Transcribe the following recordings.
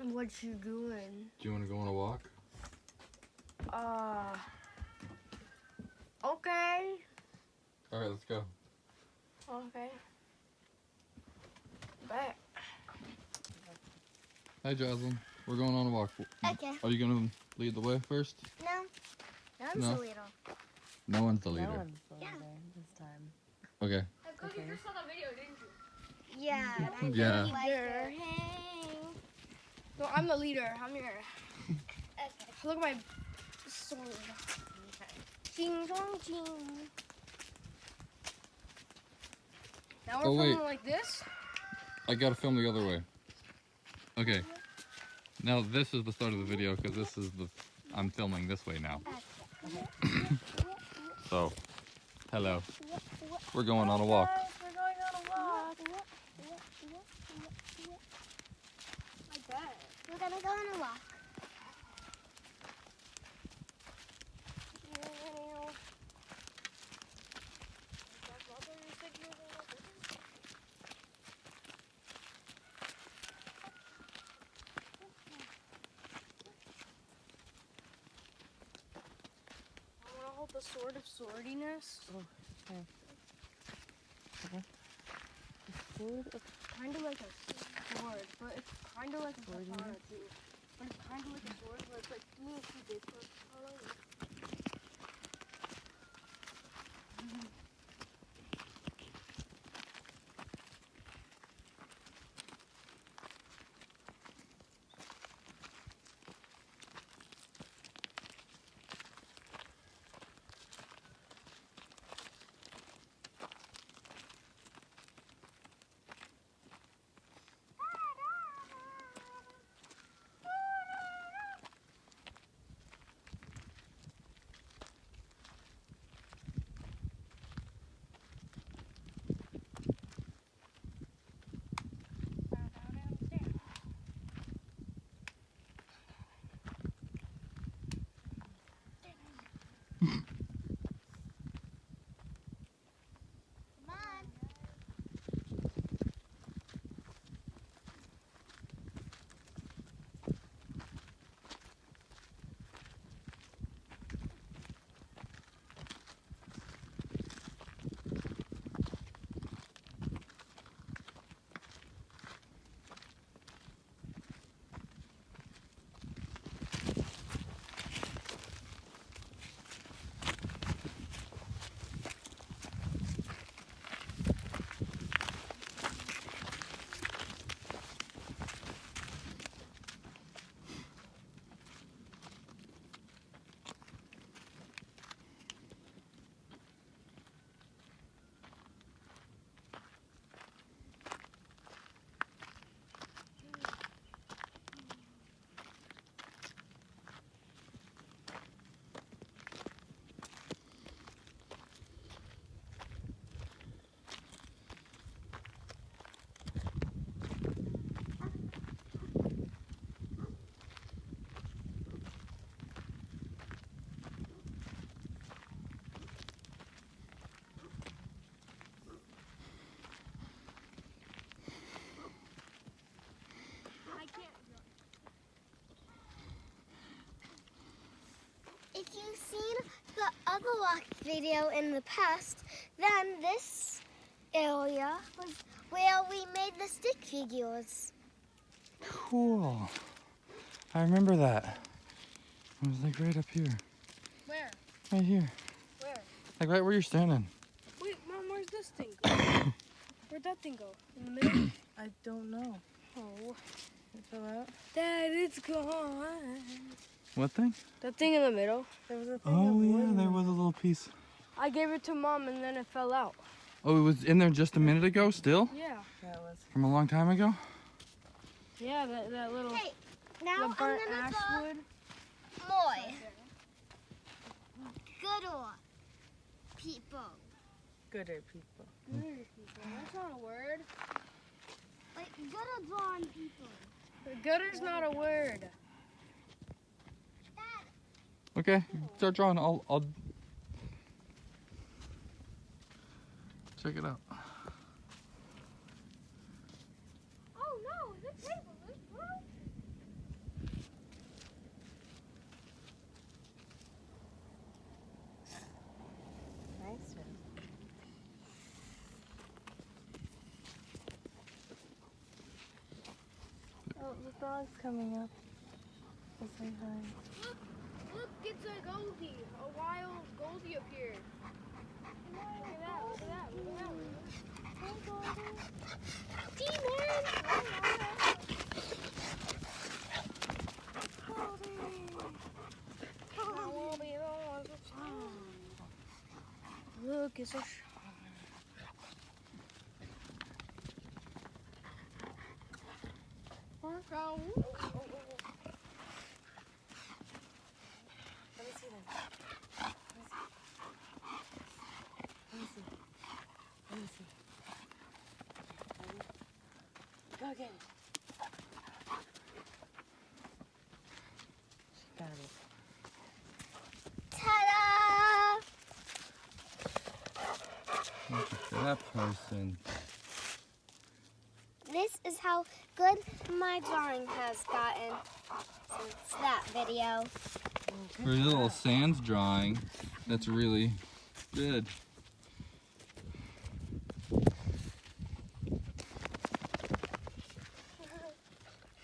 What you doing? Do you want to go on a walk? Okay. All right, let's go. Okay. Bet. Hi, Jocelyn. We're going on a walk. Okay. Are you going to lead the way first? No. I'm No. so little. No one's the leader. No one's the Yeah. leader this time. Okay. Cookie, you saw the video, didn't you? Yeah. and I Yeah. don't like Leader. it. Hey. No, I'm the leader. I'm here. Okay. Look at my sword. Ching chong ching. Now we're Oh, wait. filming like this. I got to film the other way. Okay. Now this is the start of the video because this is I'm filming this way now. So, hello. We're going on a walk. We're going on a walk. I bet. We're gonna go on a walk. I want to hold the sword of swordiness. Sword of Kind of like a sword, but it's kind of like a katana too. But it's kind of like a sword, but it's like little too big for a katana. Come on. If you've seen the other walk video in the past, then this area was where we made the stick figures. Cool. I remember that. It was like right up here. Where? Right here. Where? Like right where you're standing. Wait, Mom, where's this thing go? Where'd that thing go? In the middle? I don't know. Oh. It fell out. Dad, it's gone. What thing? That thing in the middle. There was a thing Oh of wood yeah, in there it. was a little piece. I gave it to Mom and then it fell out. Oh, it was in there just a minute ago still? Yeah. Yeah, it was. From a long time ago? Yeah, that little Hey, now the burnt I'm gonna ash go wood. more. Good or people. Gooder people. That's not a word. Like good or drawn people. Gutter's not a word. Dad, Okay, start drawing. I'll check it out. oh no, the table is broken. the dog's coming up. We'll say hi. Look, it's a Goldie. A wild Goldie up here. Look at that, look at that, look at that. Demon! Look, it's so shy. Marco. Let me see them. Let me see. Let me see. Ready? Go get it. She got it. Ta-da! Look at that person. This is how good my drawing has gotten since that video. For your little sands drawing, that's really good.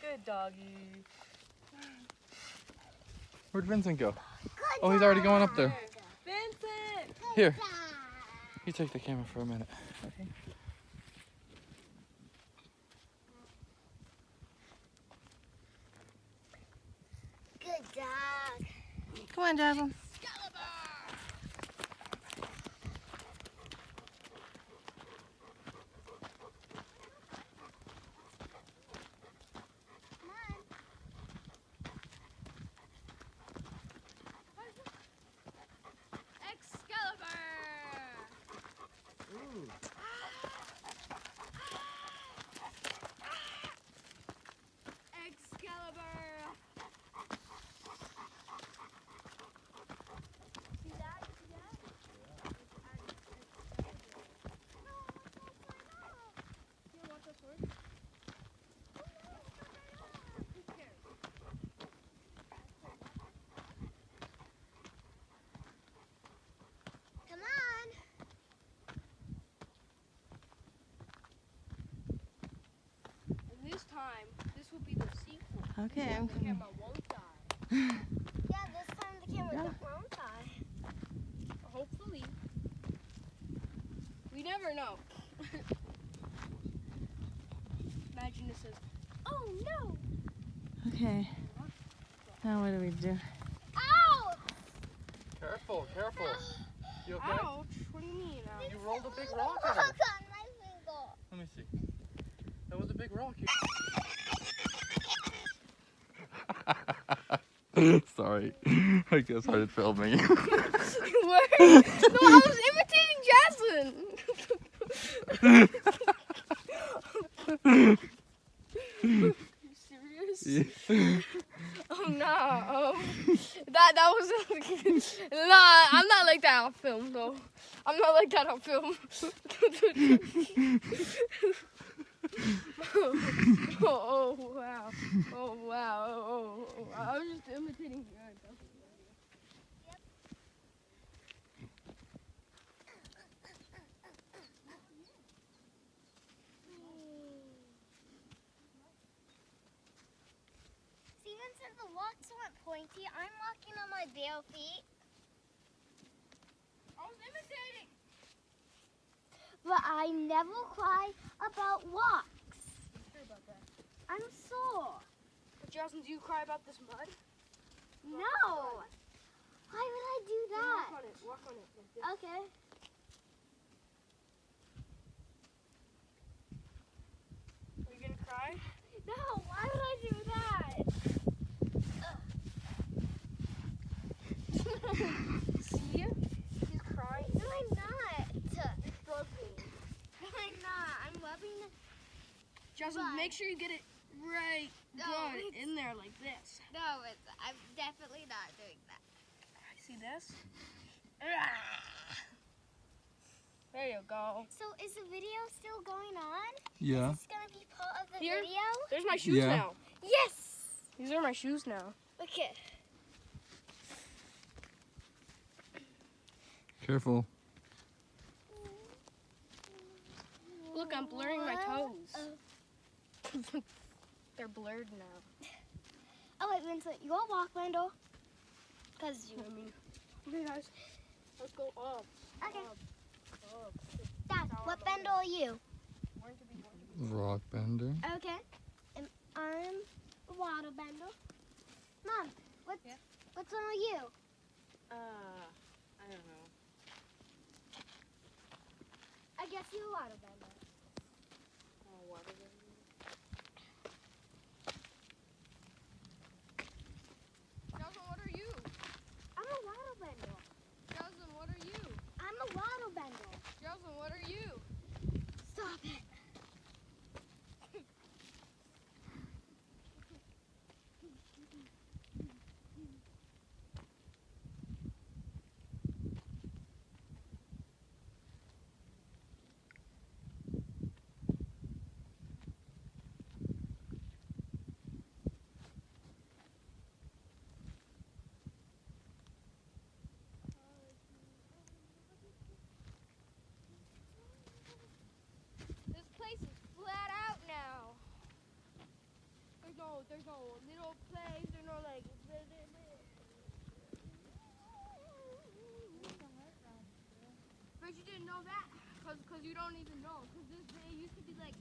Good doggy. Where'd Vincent go? Good Oh, he's already going up there. Vincent! Here, job. you take the camera for a minute. Okay. Good dog. Come on, Jasmine. Come on. Excalibur! Excalibur! See that? See that? You want the sword? Who cares? Come on. And this time, this will be the sequel. Okay, I'm The coming. camera won't die. Yeah, this time the camera Yeah. won't die. Hopefully. We never know. Imagine it says, oh no! Okay. Now what do we do? Ow! Careful, careful. You okay? Ouch! What do you mean? Ouch? You rolled a big rock Look at her. on my finger. Let me see. That was a big rock. Sorry. I guess started filming. Where? No, I was imitating Jaslyn. You serious? Oh no. That was nah. I'm not like that on film though. I'm not like that on film. Oh wow. Oh wow. Oh, I was just imitating you. Steven said the walks weren't pointy. I'm walking on my bare feet. I was imitating. But I never cry about walks. I'm sure about that. I'm sore. But Jaslyn, do you cry about this mud? No. Why would I do that? Walk on it. Walk on it. Like this. Okay. Are you gonna cry? No, why would I do that? See? He's crying. No, I'm not. He's struggling. No, I'm not. I'm rubbing the... Jaslyn, But- make sure you get it right No, good it's- in there like this. No, I'm definitely not doing that. See this? There you go. So is the video still going on? Yeah. Is this going to be part of the Here? video? There's my shoes Yeah. now. Yes. These are my shoes now. Okay. Careful. Look, I'm blurring my toes. They're blurred now. Oh wait, Vincent, you want to walk, Wendell? Cause you. I mean, okay guys, let's go up. Okay. Up. Dad, what bender are you? Born to be. Rock bender. Okay. And I'm a water bender. Mom, Yeah? what's one are you? I don't know. I guess you're a water bender. Oh, what is it? Jasmine, what are you? I'm a water bender. Jasmine, what are you? I'm a water bender. Jasmine, what are you? Stop it. This place is flat out now. There's no little place. There's no like. But you didn't know that, cause you don't even know. Cause it used to be like